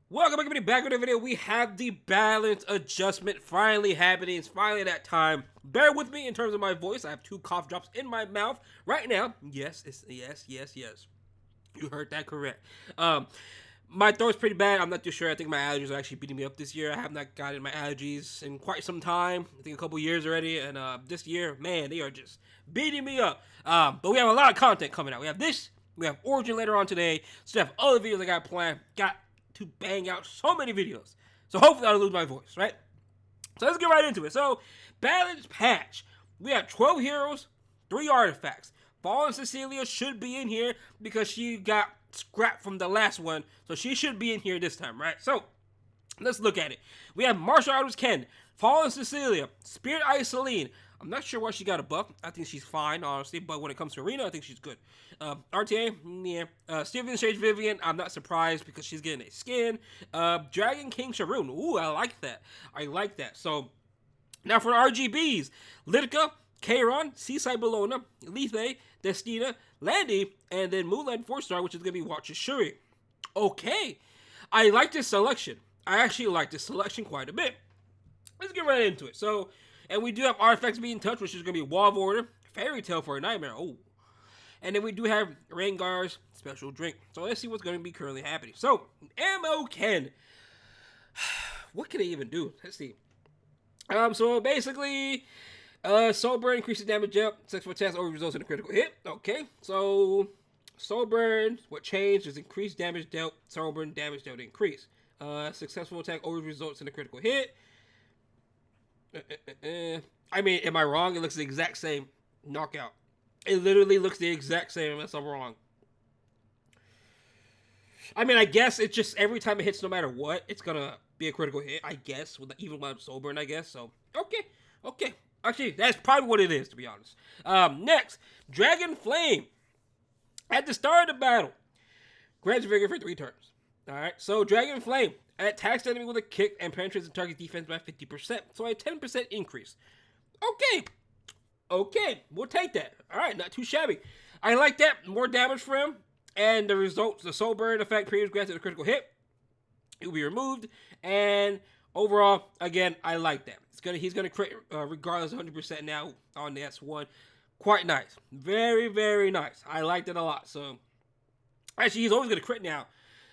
Welcome back with the video. We have the balance adjustment finally happening. It's finally that time. Bear with me in terms of my voice. I have 2 cough drops in my mouth right now. Yes, yes. You heard that correct. My throat's pretty bad. I'm not too sure. I think my allergies are actually beating me up this year. I have not gotten my allergies in quite some time. I think a couple years already. And this year, man, they are just beating me up. But we have a lot of content coming out. We have this. We have Origin later on today. So we have other videos I got planned. Got to bang out so many videos. So hopefully I don't lose my voice, right? So let's get right into it. So, balance patch. We have 12 heroes, 3 artifacts. Fallen Cecilia should be in here because she got scrapped from the last one. So she should be in here this time, right? So, let's look at it. We have Martial Artist Ken, Fallen Cecilia, Spirit Iceline. I'm not sure why she got a buff. I think she's fine, honestly. But when it comes to Arena, I think she's good. RTA, yeah. Steven Sage Vivian, I'm not surprised because she's getting a skin. Dragon King Sharoon. Ooh, I like that. So, now for the RGBs. Lithe, Kairon, Seaside Bologna, Lethe, Destina, Landy, and then Moonlight 4-star, which is going to be Watcher Shuri. Okay. I like this selection. I actually like this selection quite a bit. Let's get right into it. So, and we do have artifacts being touched, which is going to be Wall of Order, Fairy Tale for a Nightmare. Oh. And then we do have Rengar's Special Drink. So let's see what's going to be currently happening. So, Ammo Ken. What can I even do? Let's see. So basically, Soul Burn increases damage dealt. Successful attacks always results in a critical hit. Okay. So, Soul Burn, what changed is increased damage dealt. Soul Burn damage dealt increase. Successful attack always results in a critical hit. I mean, am I wrong? It looks the exact same. Knockout. It literally looks the exact same unless I'm wrong. I mean, I guess it's just every time it hits, no matter what, it's gonna be a critical hit, I guess, even when I'm sober, I guess. So, okay. Actually, that's probably what it is, to be honest. Next, Dragon Flame. At the start of the battle, grants vigor for 3 turns. Alright, so Dragon Flame attacks the enemy with a kick and penetrates the target's defense by 50%. So a 10% increase. Okay, we'll take that. Alright, not too shabby. I like that. More damage for him. And the results, the Soul Burn effect previously granted a critical hit. It will be removed. And overall, again, I like that. He's gonna crit regardless 100% now on the S1. Quite nice. Very, very nice. I liked it a lot. So actually he's always gonna crit now.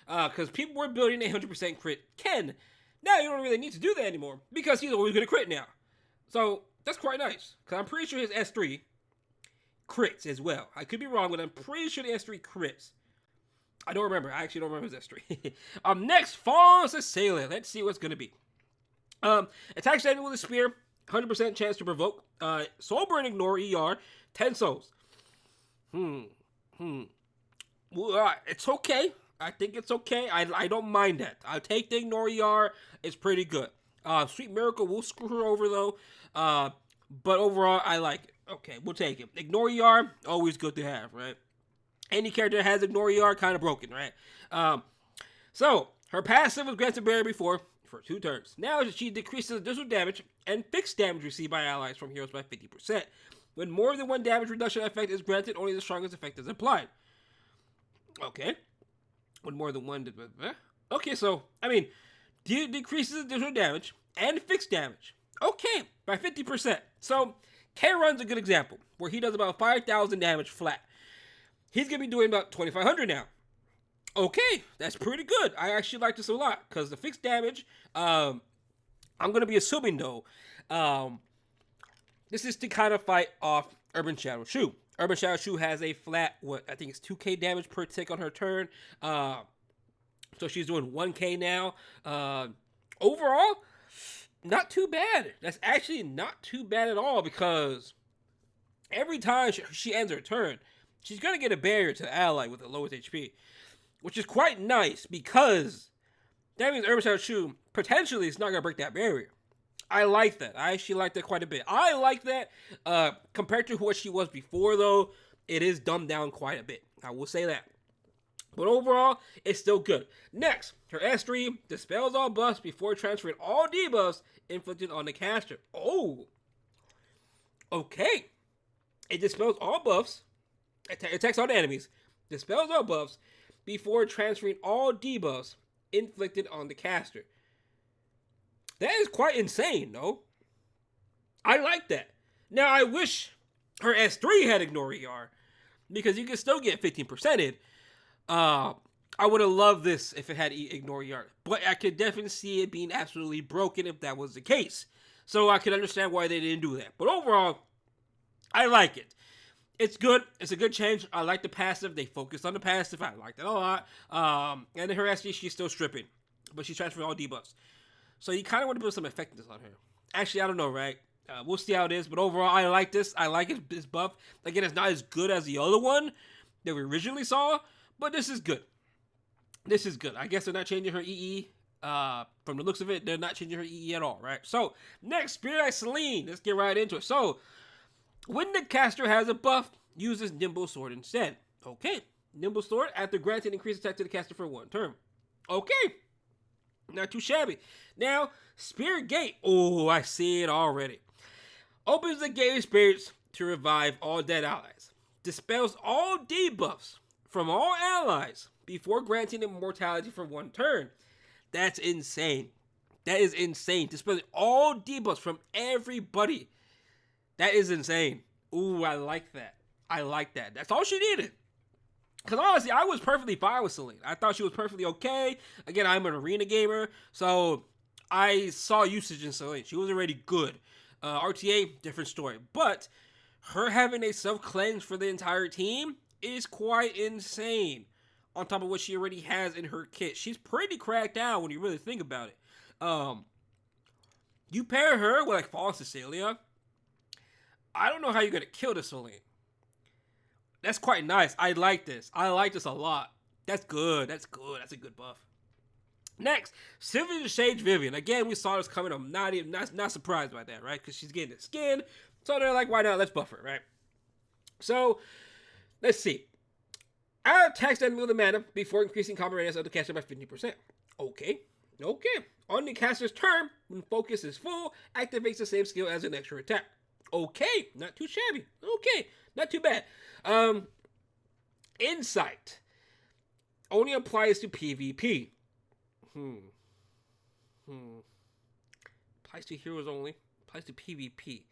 Because people were building a 100% crit Ken. Now you don't really need to do that anymore. Because he's always gonna crit now. So that's quite nice. Because I'm pretty sure his S3 crits as well. I could be wrong, but I'm pretty sure the S3 crits. I don't remember. I actually don't remember his S3. Next, Fallen Cecilia. Let's see what's going to be. Attacks the enemy with a spear. 100% chance to provoke. Soul Burn ignore ER. 10 souls. Well, it's okay. I think it's okay. I don't mind that. I'll take the ignore ER. It's pretty good. Sweet Miracle will screw her over though. But overall, I like it. Okay, we'll take it. Ignore ER, always good to have, right? Any character that has Ignore ER, kind of broken, right? So, her passive was granted barrier before for 2 turns. Now she decreases additional damage and fixed damage received by allies from heroes by 50%. When more than 1 damage reduction effect is granted, only the strongest effect is applied. Okay. When more than 1... Okay, so, I mean, decreases additional damage and fixed damage. Okay, by 50%. So, Kairon's a good example, where he does about 5,000 damage flat. He's going to be doing about 2,500 now. Okay, that's pretty good. I actually like this a lot, because the fixed damage, I'm going to be assuming, though, this is to kind of fight off Urban Shadow Shu. Urban Shadow Shu has a flat, I think it's 2k damage per tick on her turn. So she's doing 1k now. Overall, not too bad. That's actually not too bad at all, because every time she ends her turn, she's going to get a barrier to the ally with the lowest HP, which is quite nice, because that means Urban Shadow Shu potentially is not going to break that barrier. I like that. I actually like that quite a bit. I like that. Compared to what she was before, though, it is dumbed down quite a bit. I will say that. But overall, it's still good. Next, her S3 dispels all buffs before transferring all debuffs inflicted on the caster. Oh. Okay. It dispels all buffs. Attacks all the enemies. Dispels all buffs before transferring all debuffs inflicted on the caster. That is quite insane, no? I like that. Now, I wish her S3 had Ignore ER, because you can still get 15%ed. I would have loved this if it had Ignore ER, but I could definitely see it being absolutely broken if that was the case. So I could understand why they didn't do that. But overall, I like it. It's good. It's a good change. I like the passive. They focused on the passive. I like that a lot. And in her SD, she's still stripping, but she's transferring all debuffs. So you kind of want to put some effectiveness on her. Actually, I don't know, right? We'll see how it is. But overall, I like this. I like it. This buff. Again, it's not as good as the other one that we originally saw, but this is good. This is good. I guess they're not changing her EE. From the looks of it, they're not changing her EE at all, right? So, next, Spirit Eye Celine. Let's get right into it. So, when the caster has a buff, uses Nimble Sword instead. Okay. Nimble Sword, after granting increased attack to the caster for 1 turn. Okay. Not too shabby. Now, Spirit Gate. Oh, I see it already. Opens the Gate of Spirits to revive all dead allies. Dispels all debuffs from all allies before granting immortality for 1 turn. That's insane. That is insane. Dispelling all debuffs from everybody. That is insane. Ooh, I like that. I like that. That's all she needed. Because honestly, I was perfectly fine with Celine. I thought she was perfectly okay. Again, I'm an arena gamer, so I saw usage in Celine. She was already good. RTA, different story. But her having a self-cleanse for the entire team is quite insane. On top of what she already has in her kit. She's pretty cracked out when you really think about it. You pair her with like Fallen Cecilia. I don't know how you're going to kill the Celine. That's quite nice. I like this. I like this a lot. That's good. That's good. That's a good buff. Next, Sylvia the Shade Vivian. Again, we saw this coming. I'm not surprised by that, right? Because she's getting the skin. So they're like, why not? Let's buff her, right? So, let's see. Add attacks that move the mana before increasing combat radius of the caster by 50%. Okay. On the caster's turn, when focus is full, activates the same skill as an extra attack. Okay. Not too shabby. Okay. Not too bad. Insight. Only applies to PvP. Applies to heroes only. Applies to PvP.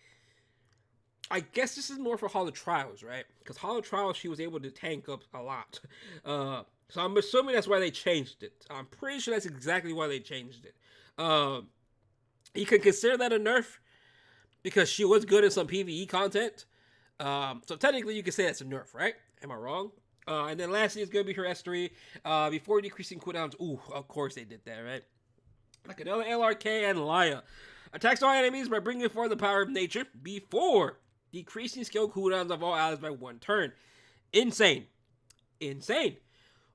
I guess this is more for Hall of Trials, right? Because Hall of Trials, she was able to tank up a lot. So I'm assuming that's why they changed it. I'm pretty sure that's exactly why they changed it. You can consider that a nerf because she was good in some PvE content. So technically you can say that's a nerf, right? Am I wrong? And then lastly, it's going to be her S3. Before decreasing cooldowns. Ooh, of course they did that, right? Like another LRK and Laya. Attacks all enemies by bringing forth the power of nature before decreasing skill cooldowns of all allies by 1 turn. Insane.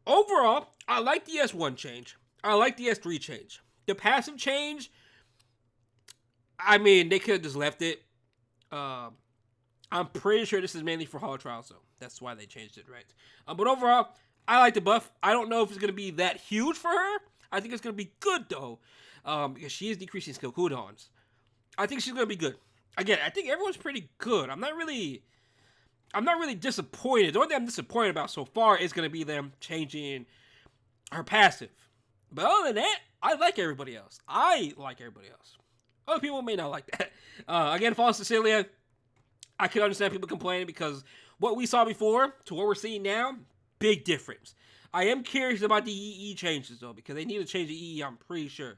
Overall, I like the S1 change. I like the S3 change. The passive change, I mean, they could have just left it. I'm pretty sure this is mainly for Hall of Trials, though. That's why they changed it, right? But overall, I like the buff. I don't know if it's going to be that huge for her. I think it's going to be good, though, because she is decreasing skill cooldowns. I think she's going to be good. Again, I think everyone's pretty good. I'm not really disappointed. The only thing I'm disappointed about so far is going to be them changing her passive. But other than that, I like everybody else. Other people may not like that. Again, Fallen Cecilia, I can understand people complaining because what we saw before to what we're seeing now, big difference. I am curious about the EE changes, though, because they need to change the EE, I'm pretty sure.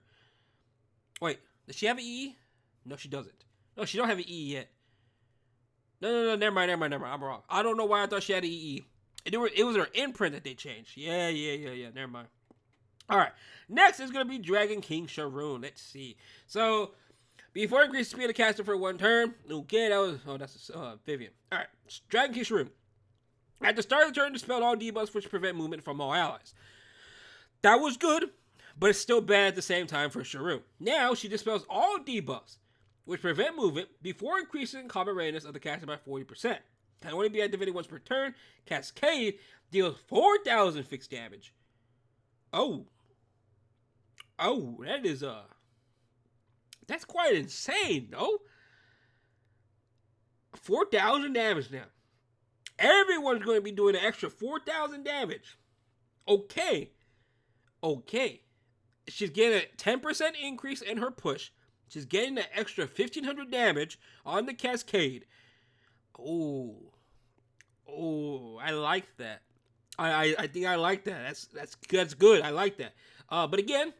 Wait, does she have an EE? No, she doesn't. No, she don't have an EE yet. No, never mind. I'm wrong. I don't know why I thought she had an EE. It was her imprint that they changed. Yeah, never mind. All right, next is going to be Dragon King Sharoon. Let's see. So, before increasing speed of caster for 1 turn. Okay, that's Vivian. All right, Dragon King Sharoon. At the start of the turn, dispelled all debuffs which prevent movement from all allies. That was good, but it's still bad at the same time for Sharoon. Now, she dispels all debuffs which prevent movement before increasing combat readiness of the caster by 40%. Can only be activated once per turn. Cascade deals 4,000 fixed damage. Oh, that is that's quite insane, no? 4,000 damage now. Everyone's going to be doing an extra 4,000 damage. Okay. She's getting a 10% increase in her push. She's getting an extra 1500 damage on the Cascade. Oh, I like that. I think I like that. That's good. I like that. But again,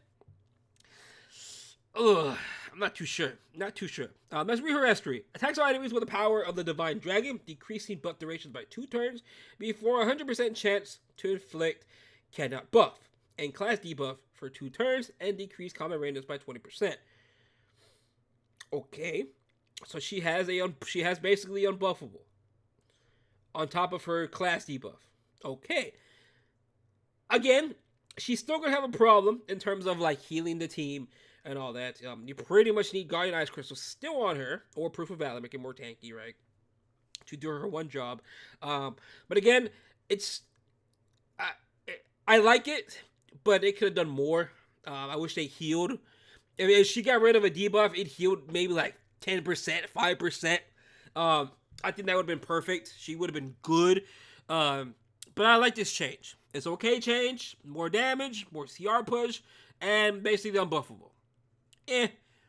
I'm not too sure. Not too sure. Let's read her history. Attacks all enemies with the power of the Divine Dragon, decreasing buff durations by 2 turns before 100% chance to inflict cannot buff, and class debuff for 2 turns and decrease combat ranges by 20%. Okay, so she has basically unbuffable on top of her class debuff. Okay, again, she's still gonna have a problem in terms of like healing the team and all that. You pretty much need Guardian Ice Crystal still on her, or Proof of Valor, make it more tanky, right? To do her one job. But again, it's I like it, but they could have done more. I wish they healed. If she got rid of a debuff, it healed maybe like 10%, 5%. I think that would have been perfect. She would have been good. But I like this change. It's okay change. More damage, more CR push, and basically unbuffable.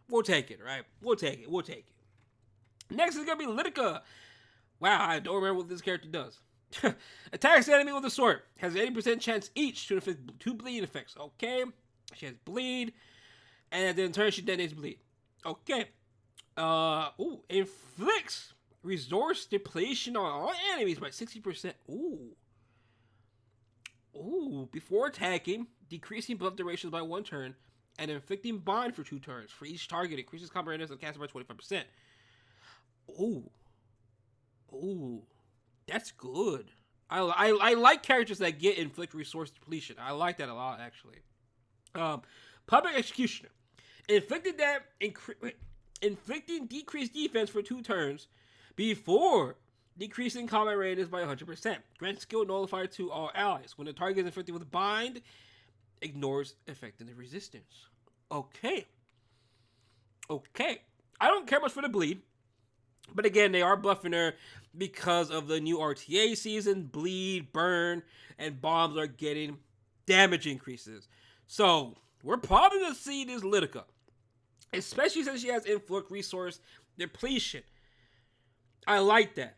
We'll take it, right? We'll take it. Next is going to be Lethe. Wow, I don't remember what this character does. Attacks the enemy with a sword. Has an 80% chance each to inflict 2 bleed effects. Okay. She has bleed. And then in turn, she detonates bleed. Okay. Inflicts resource depletion on all enemies by 60%. Before attacking, decreasing buff durations by 1 turn, and inflicting bind for 2 turns. For each target, increases combat range and caster by 25%. That's good. I like characters that get inflict resource depletion. I like that a lot, actually. Public Executioner. Inflicting decreased defense for 2 turns before decreasing combat ranges by 100%. Grant skill nullifier to all allies. When the target is inflicted with bind, ignores effective resistance. Okay. I don't care much for the bleed. But again, they are buffing her because of the new RTA season. Bleed, burn, and bombs are getting damage increases. So, we're probably going to see this Lethe. Especially since she has inflict resource depletion. I like that.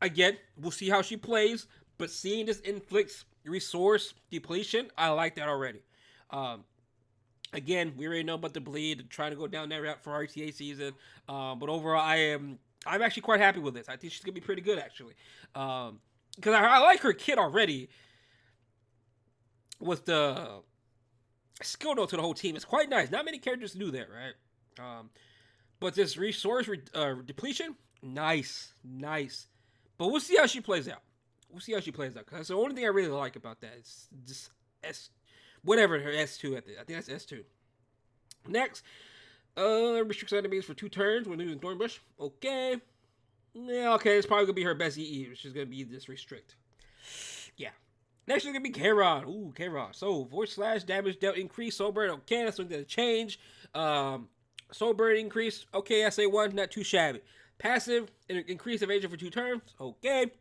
Again, we'll see how she plays. But seeing this inflicts resource depletion, I like that already. Again, we already know about the bleed. Trying to go down that route for RTA season. But overall, I'm actually quite happy with this. I think she's going to be pretty good, actually. Because I like her kit already. With the skill note to the whole team. It's quite nice. Not many characters do that, right? But this resource depletion, nice. But we'll see how she plays out. Because that's the only thing I really like about that. It's just whatever her S2 at the, I think that's S2. Next, restricts enemies for 2 turns when using Thornbush. Okay. Yeah, okay, it's probably going to be her best EE, which is going to be this restrict. Yeah. Next is going to be K-Rod. K-Rod. So, voice slash damage dealt increase. Soul Burn. Okay, that's something to change. Soul Burn increase. Okay, I say 1. Not too shabby. Passive. Increase evasion for 2 turns. Okay.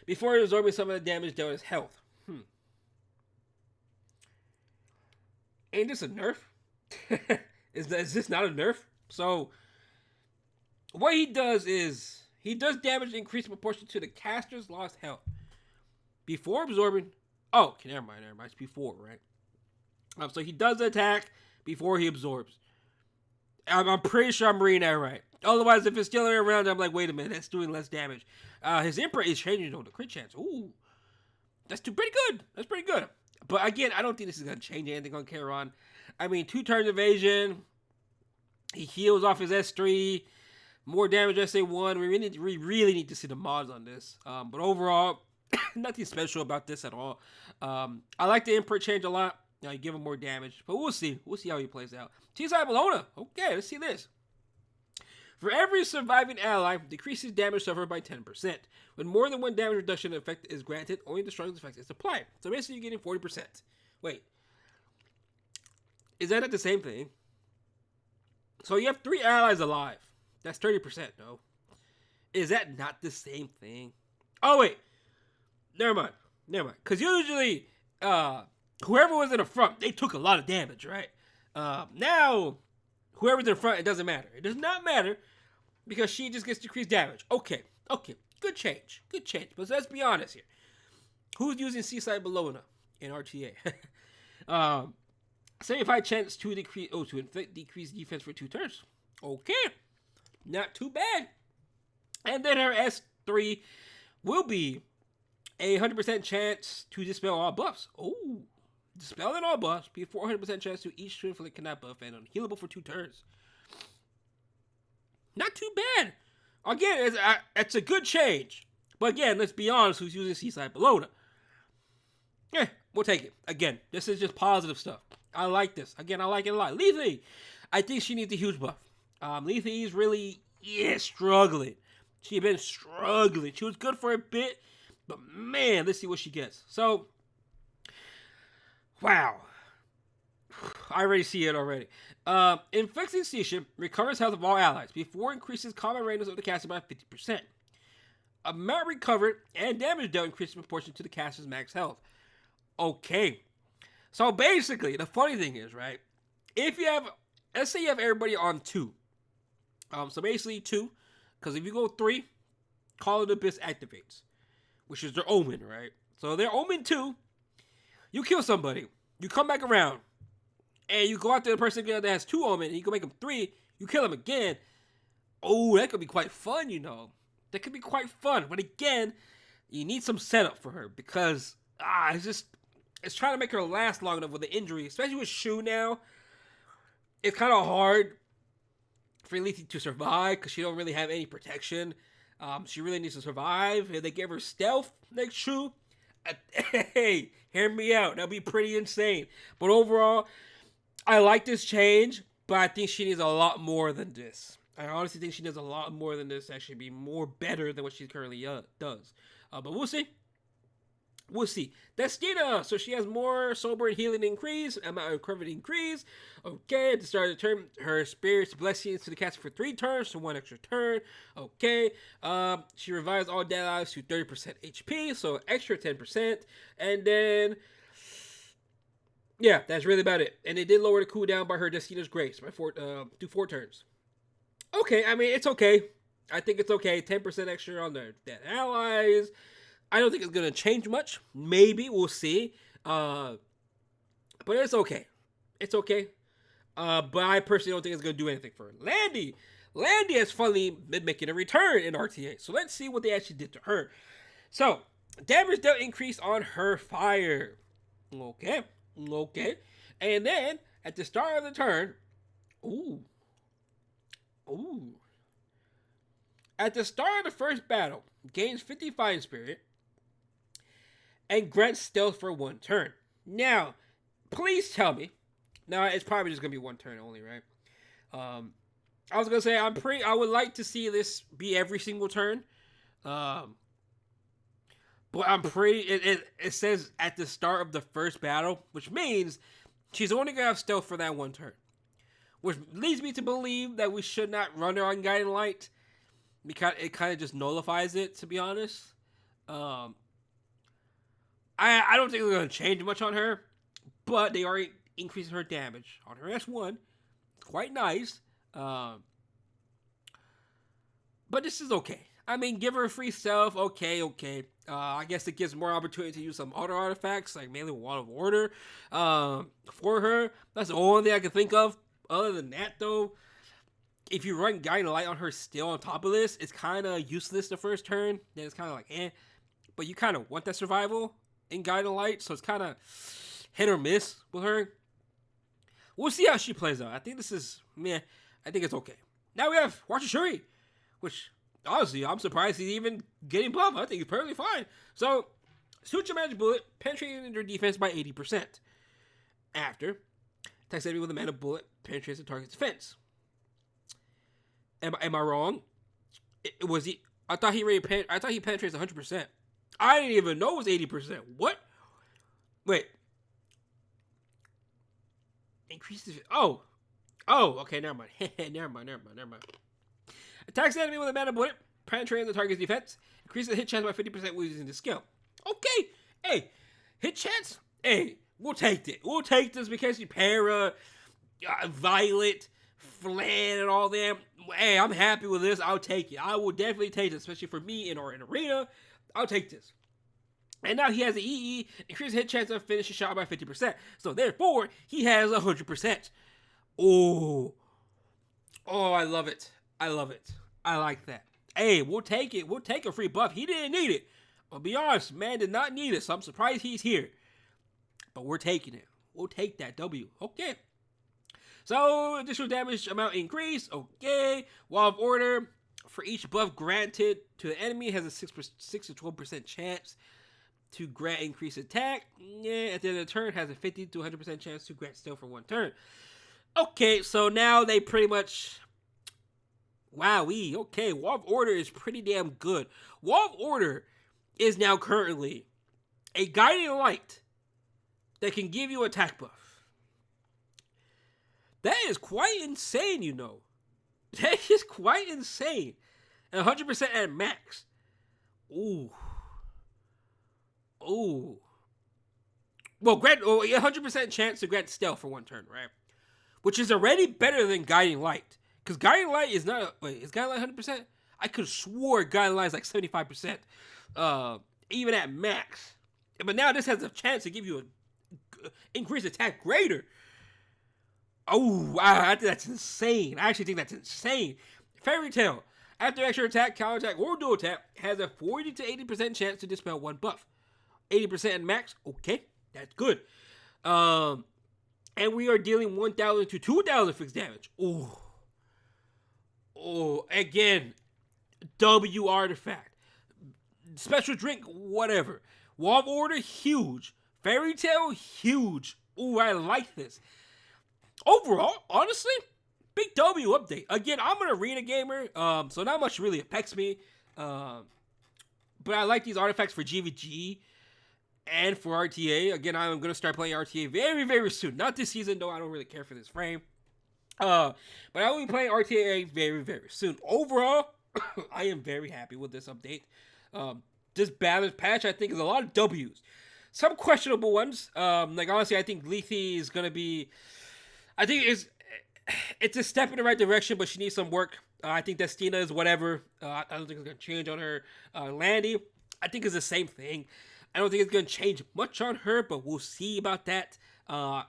Before absorbing some of the damage dealt as health. Ain't this a nerf? Is this not a nerf? So, what he does is, he does damage increase in proportion to the caster's lost health. Before absorbing, okay, never mind, it's before, right? So he does attack before he absorbs. I'm pretty sure I'm reading that right. Otherwise, if it's still around, I'm like, wait a minute, that's doing less damage. His Emperor is changing though, the crit chance. That's pretty good. But again, I don't think this is going to change anything on Charon. I mean, 2 turns evasion. He heals off his S3. More damage SA1. We really need to see the mods on this. But overall, nothing special about this at all. I like the Emperor change a lot. You give him more damage. But we'll see. We'll see how he plays out. T-Side Bologna. Okay, let's see this. For every surviving ally, decreases damage suffered by 10%. When more than 1 damage reduction effect is granted, only the strongest effect is applied. So basically, you're getting 40%. Wait. Is that not the same thing? So you have 3 allies alive. That's 30%, no? Is that not the same thing? Oh, wait. Never mind. Because usually, whoever was in the front, they took a lot of damage, right? Now, whoever's in the front, it doesn't matter. It does not matter because she just gets decreased damage. Okay, good change. But let's be honest here. Who's using Seaside Bologna in RTA? 75 chance to inflict decreased defense for 2 turns. Okay, not too bad. And then her S3 will be a 100% chance to dispel all buffs. Oh, dispelling all buffs, be a 400% chance to each to inflict cannot buff and unhealable for 2 turns. Not too bad. Again, it's a good change. But again, let's be honest, who's using Seaside Bologna? Yeah, we'll take it. Again, this is just positive stuff. I like this. Again, I like it a lot. Lethe, I think she needs a huge buff. Lethe is really, struggling. She's been struggling. She was good for a bit, but man, let's see what she gets. So, wow. I already see it already. Inflicting Station recovers health of all allies before increases common ranges of the caster by 50%. Amount recovered and damage dealt increases in proportion to the caster's max health. Okay. So basically, the funny thing is, right? If you have, let's say you have everybody on 2. So basically 2, because if you go 3, Call of the Abyss activates, which is their Omen, right? So their Omen 2, you kill somebody, you come back around, and you go after the person that has 2 Omen, and you can make them 3, you kill them again. Oh, that could be quite fun, you know. That could be quite fun. But again, you need some setup for her, because, it's trying to make her last long enough with the injury, especially with Shu now. It's kind of hard for Lethe to survive because she don't really have any protection. She really needs to survive. If they give her stealth next Shu, hey, hear me out. That'd be pretty insane. But overall, I like this change, but I think she needs a lot more than this. I honestly think she needs a lot more than this to actually be more better than what she currently does. But we'll see. We'll see. Destina, so she has more sober and healing increase, amount of recovery increase. Okay, at the start of the turn, her spirit's blessings to the caster for 3 turns, so 1 extra turn. Okay, she revives all dead allies to 30% HP, so extra 10%. And then, yeah, that's really about it. And it did lower the cooldown by her Destina's Grace by 4 turns. Okay, I mean, it's okay. I think it's okay. 10% extra on their dead allies. I don't think it's going to change much. Maybe. We'll see. But it's okay. It's okay. But I personally don't think it's going to do anything for her. Landy has finally been making a return in RTA. So let's see what they actually did to her. So, damage dealt increased on her fire. Okay. And then, at the start of the turn... Ooh. At the start of the first battle, gains 50 Fighting Spirit and grants stealth for 1 turn. Now, please tell me. Now, it's probably just going to be 1 turn only, right? I was going to say, I would like to see this be every single turn. But I'm pretty... It says at the start of the first battle, which means she's only going to have stealth for that 1 turn. Which leads me to believe that we should not run her on Guiding Light. Because it kind of just nullifies it, to be honest. I don't think they're going to change much on her. But they are increasing her damage on her S1. Quite nice. But this is okay. I mean, give her a free stealth. Okay. I guess it gives more opportunity to use some auto artifacts, like mainly Wall of Order, for her. That's the only thing I can think of. Other than that, though, if you run Guiding Light on her still on top of this, it's kind of useless the first turn. Then it's kind of like, eh. But you kind of want that survival in Guiding Light, so it's kind of hit or miss with her. We'll see how she plays out. I think this is, meh. I think it's okay. Now we have Wachishuri, which, honestly, I'm surprised he's even getting buffed. I think he's perfectly fine. So, Suture Magic Bullet, penetrating their defense by 80%. After, attacks enemy with a mana bullet, penetrates the target's defense. Am I wrong? Was he? I thought he penetrates 100%. I didn't even know it was 80%. What? Wait. Increases. Oh. Okay. Never mind. Never mind. Attacks the enemy with a mana bullet, penetrating the target's defense. Increases the hit chance by 50% using the skill. Okay. Hey, hit chance. Hey, We'll take it. We'll take this because Para, Violet, Flan, and all them. Hey, I'm happy with this. I'll take it. I will definitely take it, especially for me in our arena. I'll take this. And now he has the EE, increased hit chance of finishing shot by 50%. So therefore, he has 100%. Oh, I love it. I love it. I like that. Hey, we'll take it. We'll take a free buff. He didn't need it. I'll be honest, man did not need it, so I'm surprised he's here. But we're taking it. We'll take that W. Okay. So, additional damage amount increased. Okay. Wall of Order. For each buff granted to the enemy has a 6 to 12% chance to grant increased attack. Yeah, at the end of the turn has a 50 to 100% chance to grant steal for one turn. Okay, so now they pretty much... Wowee. Okay, Wall of Order is pretty damn good. Wall of Order is now currently a guiding light that can give you attack buff. That is quite insane, you know. That is quite insane. And 100% at max. Ooh. Ooh. Well, 100% chance to grant stealth for one turn, right? Which is already better than Guiding Light. Because Guiding Light is not... is Guiding Light 100%? I could have swore Guiding Light is like 75%. Even at max. But now this has a chance to give you an increased attack greater. Oh, I think that's insane. I actually think that's insane. Fairy Tail. After extra attack, counter attack, or dual attack, has a 40 to 80% chance to dispel one buff. 80% at max. Okay, that's good. And we are dealing 1,000 to 2,000 fixed damage. Oh, again, W artifact. Special drink, whatever. Wall of Order, huge. Fairy Tail, huge. Ooh, I like this. Overall, honestly, big W update. Again, I'm an arena gamer, so not much really affects me. But I like these artifacts for GVG and for RTA. Again, I'm going to start playing RTA very, very soon. Not this season, though. I don't really care for this frame. But I will be playing RTA very, very soon. Overall, I am very happy with this update. This balance patch, I think, is a lot of W's. Some questionable ones. Like, honestly, I think Lethe is going to be... I think it's a step in the right direction, but she needs some work. I think Destina is whatever. I don't think it's going to change on her. Landy, I think is the same thing. I don't think it's going to change much on her, but we'll see about that. I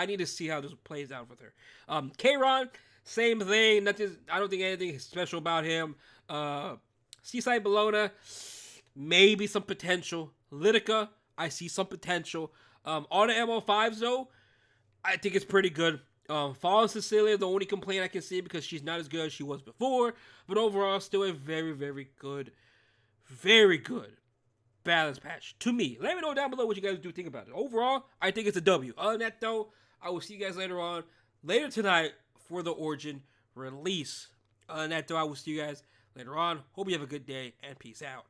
need to see how this plays out with her. Kayron, same thing. Nothing. I don't think anything special about him. Seaside Bologna, maybe some potential. Litica, I see some potential. On the MO5s, though, I think it's pretty good. Fallen Cecilia, the only complaint I can see because she's not as good as she was before. But overall, still a very, very good balance patch to me. Let me know down below what you guys do think about it. Overall, I think it's a W. Other than that, though, I will see you guys later tonight for the Origin release. Other than that, though, I will see you guys later on. Hope you have a good day, and peace out.